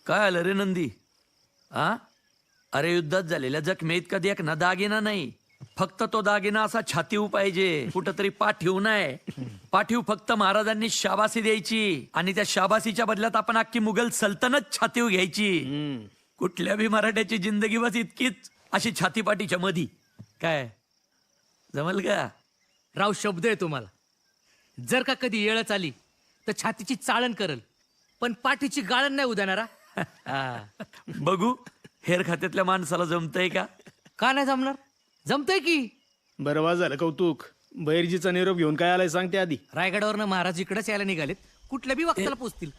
काय आलं रे नंदी? आ अरे युद्धात झालेल्या जखमेत कधी एक ना दागिना नाही, फक्त तो दागिना असा छातीव पाहिजे, कुठंतरी पाठीव नाही. पाठीव फक्त महाराजांनी शाबासी द्यायची आणि त्या शाबासीच्या बदल्यात आपण अख्खी मुघल सल्तनत छातीव घ्यायची. कुठल्या बी मराठ्याची जिंदगी बस इतकीच अशी छातीपाठीच्या मधी. काय जमल का? राव शब्द आहे तुम्हाला. जर का कधी येळच आली तर छातीची चाळण करल, पण पाठीची गाळण नाही उदानारा. बघू हेर खात्यातल्या माणसाला जमतंय का? का नाही जमणार? जमतंय की. बरं वाज झालं कौतुक. बैरजीचा निरोप घेऊन काय आलाय सांगते आधी. रायगडावरनं महाराज इकडेच यायला निघालेत, कुठल्या बी वक्ताला पोचतील.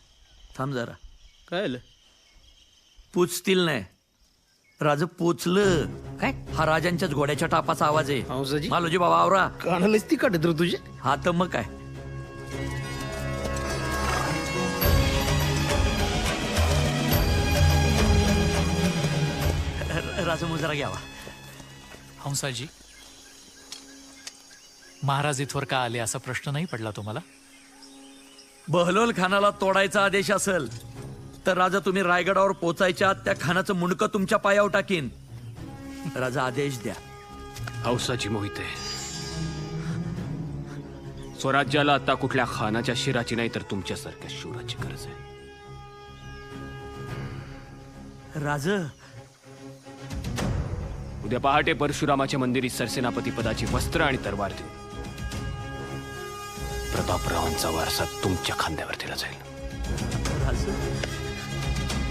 थांब जरा. काय आलं? पोचतील नाही, राज पोचलं. काय? हा राजांच्याच घोड्याच्या टापाचा आवाज आहे. हंसाजी? मालोजी बाबा आवरा. कानालाच ती काढत रे तुझे. हा तर मग काय. राजा मुजरा घ्यावा. हंसाजी, महाराज इथवर का आले असा प्रश्न नाही पडला तुम्हाला? बहलोल खानाला तोडायचा आदेश असेल तर राजा तुम्ही रायगडावर पोचायच्या आत त्या खानाचं मुंडकं तुमच्या पायावर टाकीन. राजा आदेश द्या. हौसाची मोहिते, स्वराज्याला आता कुठल्या खानाच्या शिराची नाही तर तुमच्यासारख्या शूराची गरज आहे. राज उद्या पहाटे परशुरामाच्या मंदिरी सरसेनापती पदाची वस्त्र आणि तरवार देऊन प्रतापरावांचा वारसा तुमच्या खांद्यावर दिला जाईल. राज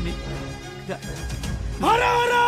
मी हरा हरा